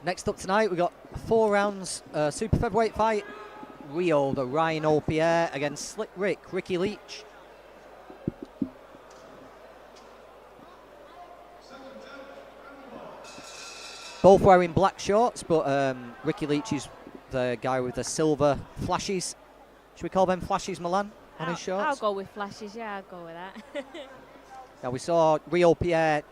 Next up tonight, we've got 4 rounds super featherweight fight. Rio The Rhino Pierre against Slick Ricky Leach. Both wearing black shorts, but Ricky Leach is the guy with the silver flashes. Should we call them flashes, Milan, on his shorts? I'll go with flashes, yeah, I'll go with that. Now, we saw Rio Pierre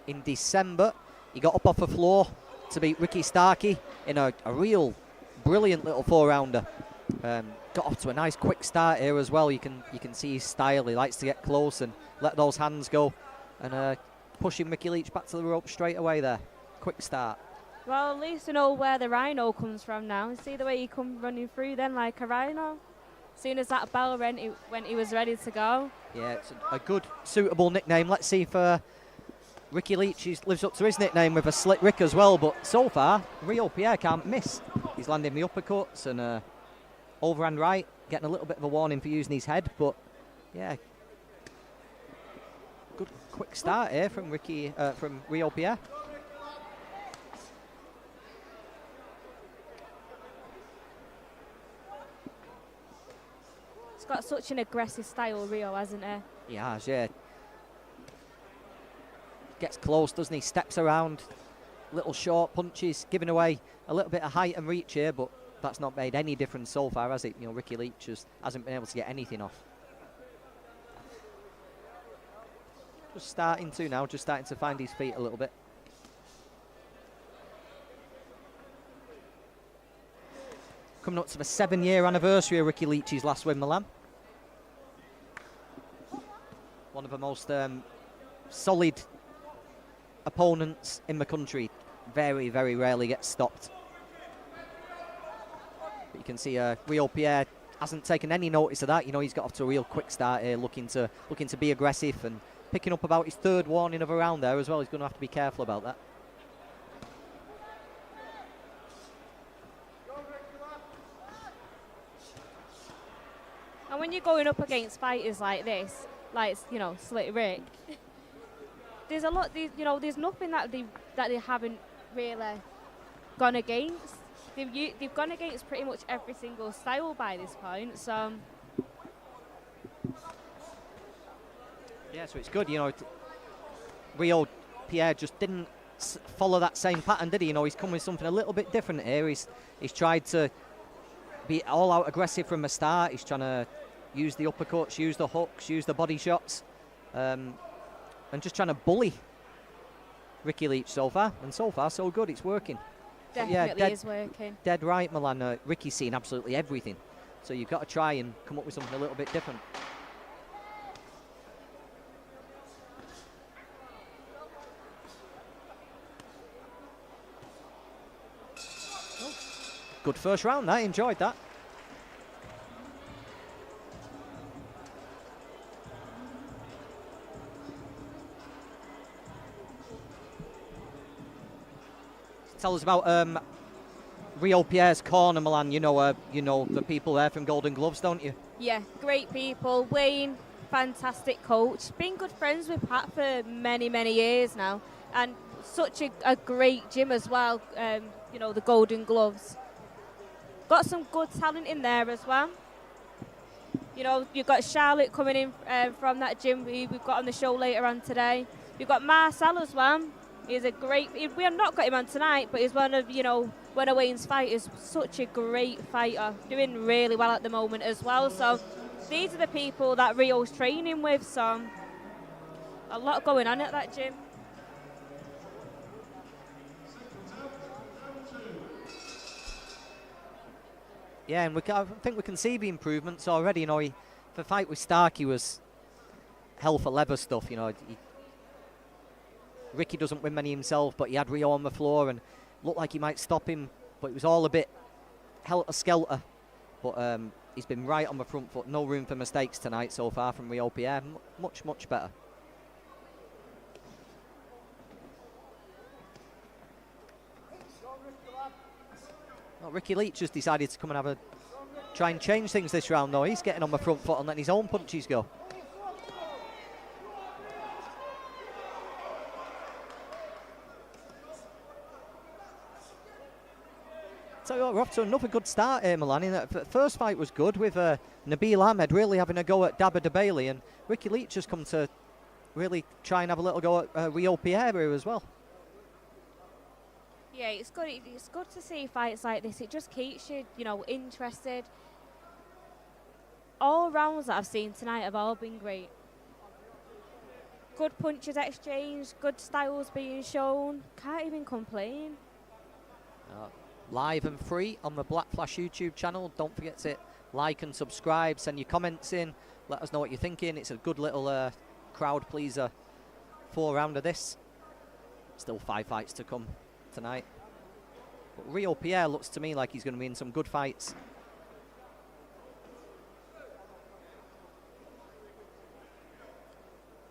in December. He got up off the floor to beat Ricky Starkey in a real brilliant little 4-rounder. Got off to a nice quick start here as well. You can see his style. He likes to get close and let those hands go, and pushing Ricky Leach back to the rope straight away there. Quick start. Well, at least we know where the Rhino comes from now. See the way he come running through then like a rhino. As soon as that bell went, he was ready to go. Yeah, it's a good, suitable nickname. Let's see if Ricky Leach lives up to his nickname with a Slick Rick as well. But so far, Rio Pierre can't miss. He's landing the uppercuts and overhand right, getting a little bit of a warning for using his head. But yeah, good quick start here from Rio Pierre. Got such an aggressive style, Rio, hasn't he? He has, yeah. Gets close, doesn't he? Steps around, little short punches, giving away a little bit of height and reach here, but that's not made any difference so far, has it? You know, Ricky Leach hasn't been able to get anything off. Just starting to find his feet a little bit. Coming up to the 7-year anniversary of Ricky Leach's last win, Milan. One of the most solid opponents in the country. Very, very rarely gets stopped. But you can see Rio Pierre hasn't taken any notice of that. You know, he's got off to a real quick start here, looking to be aggressive and picking up about his 3rd warning of a round there as well. He's going to have to be careful about that. And when you're going up against fighters like this, like, you know, Slick Rick, there's a lot, there's nothing that they haven't really gone against. They've gone against pretty much every single style by this point, so. Yeah, so it's good, you know. Rio Pierre just didn't follow that same pattern, did he? You know, he's come with something a little bit different here. He's tried to be all-out aggressive from the start. He's trying to use the uppercuts, use the hooks, use the body shots, and just trying to bully Ricky Leach so far. And so far, so good. It's working. Definitely is working. Dead right, Milan. Ricky's seen absolutely everything. So you've got to try and come up with something a little bit different. Oh, good first round. I enjoyed that. Tell us about Rio Pierre's corner, Milan. You know the people there from Golden Gloves, don't you? Yeah, great people. Wayne, fantastic coach. Been good friends with Pat for many, many years now, and such a great gym as well. You know, the Golden Gloves. Got some good talent in there as well. You know, you've got Charlotte coming in from that gym we've got on the show later on today. You've got Marcel as well. He's a great. We have not got him on tonight, but he's one of Wayne's fighters. Such a great fighter, doing really well at the moment as well. So these are the people that Rio's training with. So a lot going on at that gym. Yeah, and I think we can see the improvements already. You know, the fight with Starkey was hell for leather stuff. You know. Ricky doesn't win many himself, but he had Rio on the floor and looked like he might stop him, but it was all a bit helter-skelter. But he's been right on the front foot. No room for mistakes tonight so far from Rio Pierre. Much, much better. Well, Ricky Leach has decided to come and try and change things this round, though. He's getting on the front foot and letting his own punches go. So we're off to another good start here, Milani. The first fight was good with Nabil Ahmed really having a go at Daba de Bailey, and Ricky Leach has come to really try and have a little go at Rio Pierre here as well. Yeah, it's good. It's good to see fights like this. It just keeps you, interested. All rounds that I've seen tonight have all been great. Good punches exchanged, good styles being shown. Can't even complain. Live and free on the Black Flash YouTube channel. Don't forget to like and subscribe. Send your comments in. Let us know what you're thinking. It's a good little crowd pleaser 4-round of this. Still 5 fights to come tonight. But Rio Pierre looks to me like he's going to be in some good fights.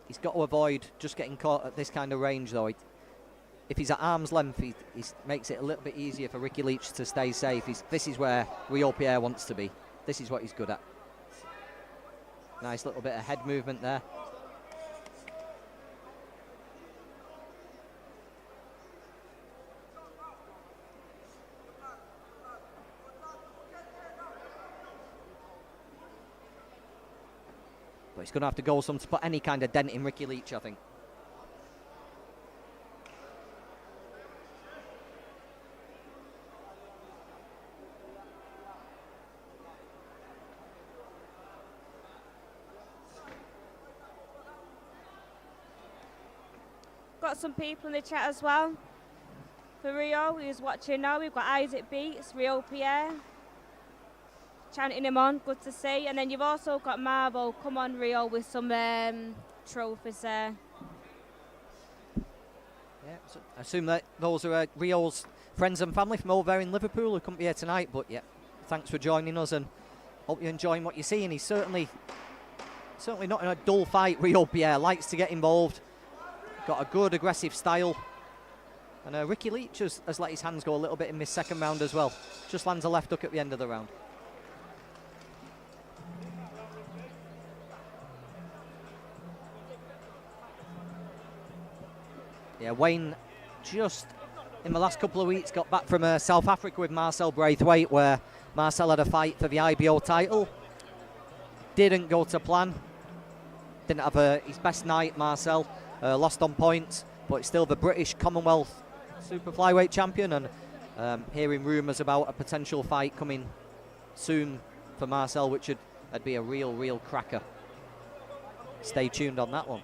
He's got to avoid just getting caught at this kind of range, though. If he's at arm's length, he makes it a little bit easier for Ricky Leach to stay safe. This is where Rio Pierre wants to be. This is what he's good at. Nice little bit of head movement there. But he's going to have to go some to put any kind of dent in Ricky Leach, I think. Got some people in the chat as well. For Rio, who's watching now, we've got Isaac Beats, Rio Pierre. Chanting him on, good to see. And then you've also got Marvel, come on Rio, with some trophies there. Yeah, so I assume that those are Rio's friends and family from over there in Liverpool who couldn't be here tonight. But yeah, thanks for joining us and hope you're enjoying what you're seeing. He's certainly not in a dull fight. Rio Pierre likes to get involved. Got a good aggressive style. And Ricky Leach has let his hands go a little bit in this second round as well. Just lands a left hook at the end of the round. Yeah, Wayne just in the last couple of weeks got back from South Africa with Marcel Braithwaite, where Marcel had a fight for the IBO title. Didn't go to plan. Didn't have his best night, Marcel. Lost on points, but still the British Commonwealth super flyweight champion, and hearing rumours about a potential fight coming soon for Marcel, which would be a real cracker. Stay tuned on that one.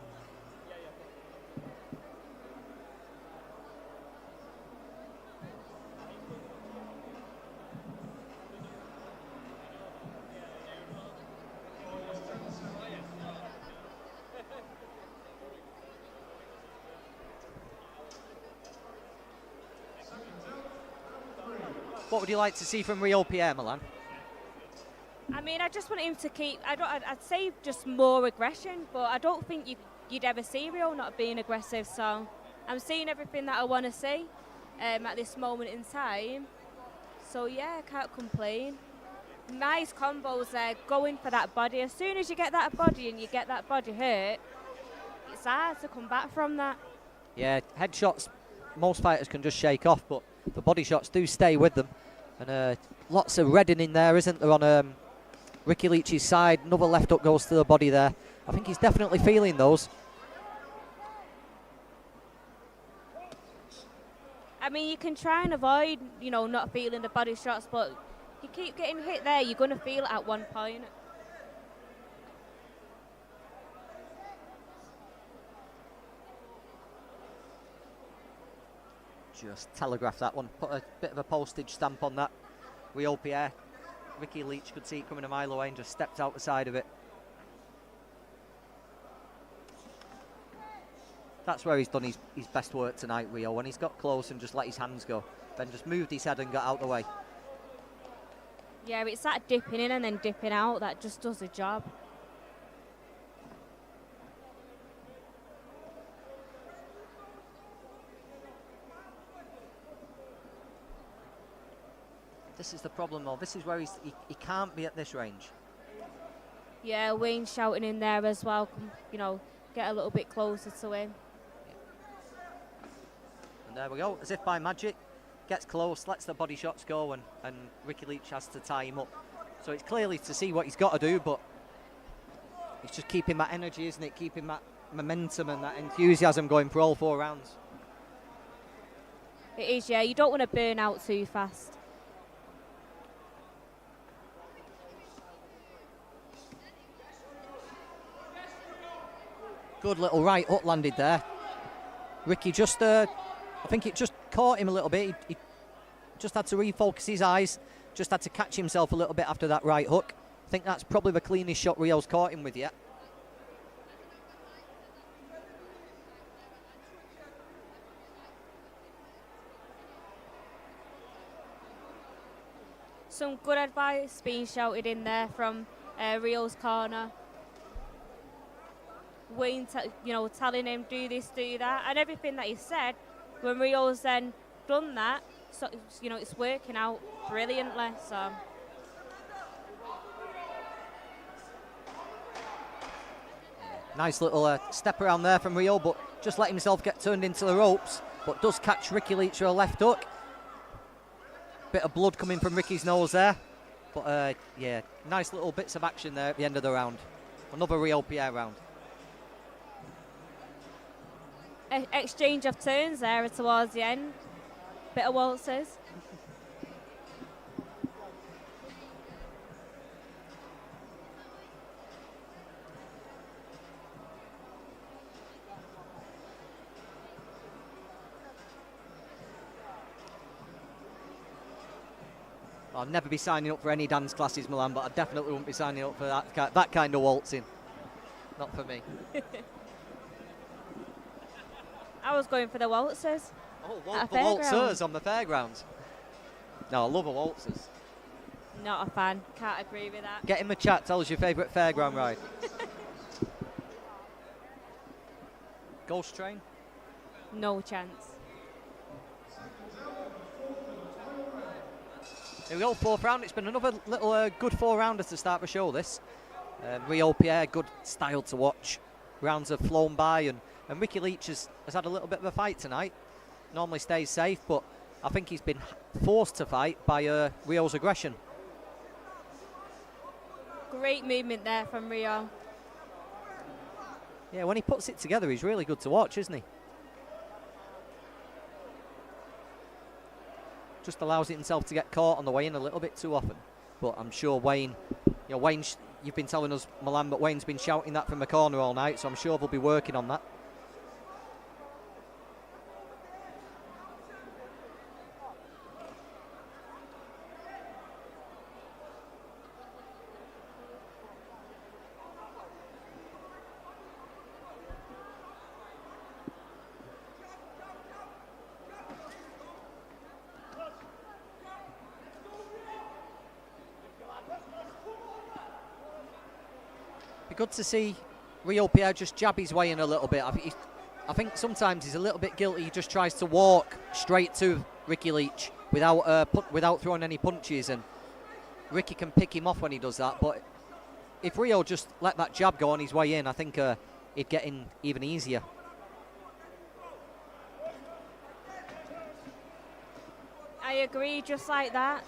What would you like to see from Rio Pierre, Milan? I mean, I just want him to keep. I'd say just more aggression, but I don't think you'd ever see Rio not being aggressive. So I'm seeing everything that I want to see at this moment in time. So yeah, I can't complain. Nice combos there, going for that body. As soon as you get that body and you get that body hurt, it's hard to come back from that. Yeah, headshots, most fighters can just shake off, but the body shots do stay with them. And lots of redding in there, isn't there, on Ricky Leach's side. Another left hook goes to the body there. I think he's definitely feeling those. I mean, you can try and avoid, not feeling the body shots, but you keep getting hit there, you're going to feel it at one point. Just telegraph that one, put a bit of a postage stamp on that. Rio Pierre, Ricky Leach could see it coming a mile away and just stepped out the side of it. That's where he's done his best work tonight, Rio, when he's got close and just let his hands go, then just moved his head and got out the way. Yeah, it's that dipping in and then dipping out that just does the job. This is the problem, though. This is where he can't be at this range. Yeah, Wayne shouting in there as well. Get a little bit closer to him. And there we go, as if by magic, gets close, lets the body shots go, and Ricky Leach has to tie him up. So it's clearly to see what he's got to do, but it's just keeping that energy, isn't it? Keeping that momentum and that enthusiasm going for all 4 rounds. It is, yeah. You don't want to burn out too fast. Good little right hook landed there. Ricky just, I think it just caught him a little bit. He just had to refocus his eyes, just had to catch himself a little bit after that right hook. I think that's probably the cleanest shot Rio's caught him with yet. Some good advice being shouted in there from Rio's corner. Wayne, telling him do this, do that, and everything that he said. When Rio's then done that, so it's working out brilliantly. So. Nice little step around there from Rio, but just let himself get turned into the ropes, but does catch Ricky Leach with a left hook. Bit of blood coming from Ricky's nose there, but yeah, nice little bits of action there at the end of the round. Another Rio Pierre round. Exchange of turns there towards the end. Bit of waltzes. I'll never be signing up for any dance classes, Milan, but I definitely wouldn't be signing up for that kind of waltzing. Not for me. I was going for the waltzers. Oh, the waltzers on the fairgrounds. No, I love the waltzers. Not a fan. Can't agree with that. Get in the chat. Tell us your favourite fairground ride. Ghost train? No chance. Here we go, 4th round. It's been another little good 4-rounder to start the show, this. Rio Pierre, good style to watch. Rounds have flown by, and Ricky Leach has had a little bit of a fight tonight. Normally stays safe, but I think he's been forced to fight by Rio's aggression. Great movement there from Rio. Yeah, when he puts it together, he's really good to watch, isn't he? Just allows himself to get caught on the way in a little bit too often. But I'm sure Wayne, Wayne, you've been telling us, Milan, but Wayne's been shouting that from the corner all night, so I'm sure they'll be working on that. Be good to see Rio Pierre just jab his way in a little bit. I think sometimes he's a little bit guilty. He just tries to walk straight to Ricky Leach without throwing any punches, and Ricky can pick him off when he does that. But if Rio just let that jab go on his way in, I think he'd get in even easier. I agree, just like that.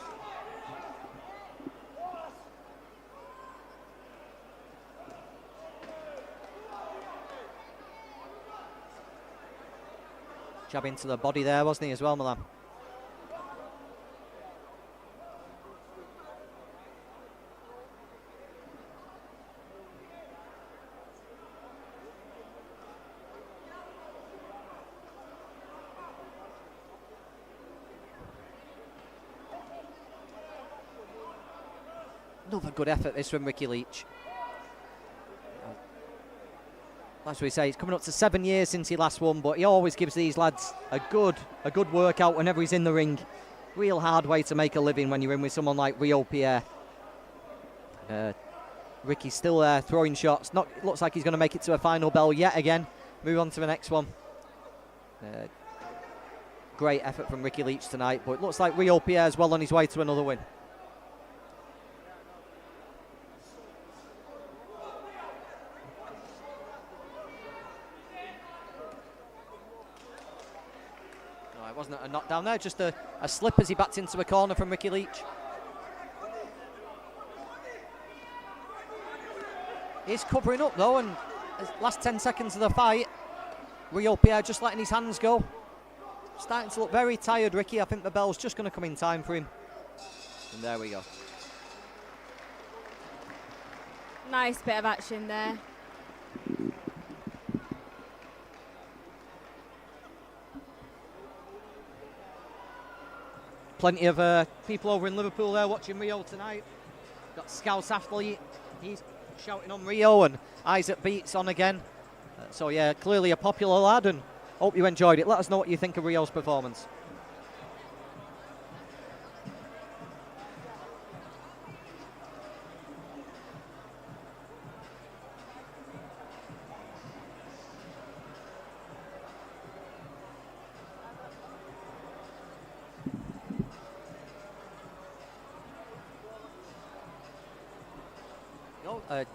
Jab into the body there, wasn't he, as well, Milan? Another good effort this from Ricky Leach. As we say, it's coming up to 7 years since he last won, but he always gives these lads a good workout whenever he's in the ring. Real hard way to make a living when you're in with someone like Rio Pierre. Ricky's still there throwing shots. Looks like he's going to make it to a final bell yet again. Move on to the next one. Great effort from Ricky Leach tonight, but it looks like Rio Pierre is well on his way to another win. It wasn't a knockdown there, just a slip as he backed into a corner from Ricky Leach. He's covering up though, and last 10 seconds of the fight, Rio Pierre just letting his hands go. Starting to look very tired, Ricky. I think the bell's just going to come in time for him. And there we go. Nice bit of action there. Plenty of people over in Liverpool there watching Rio tonight. Got Scouse Athlete, he's shouting on Rio, and Isaac Beats on again. So yeah, clearly a popular lad, and hope you enjoyed it. Let us know what you think of Rio's performance.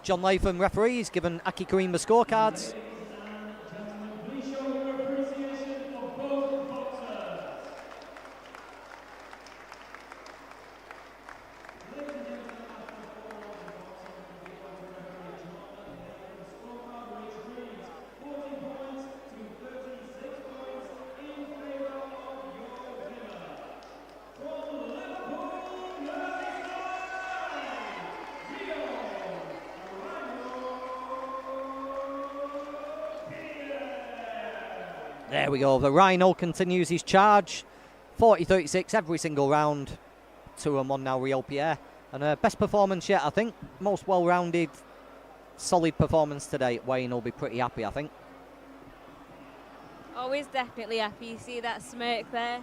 John Latham referees given Aki Kareem the scorecards. There we go, the Rhino continues his charge. 40-36 every single round. 2-1 now, Rio Pierre. And best performance yet, I think. Most well-rounded, solid performance today. Wayne will be pretty happy, I think. Always definitely happy. You see that smirk there?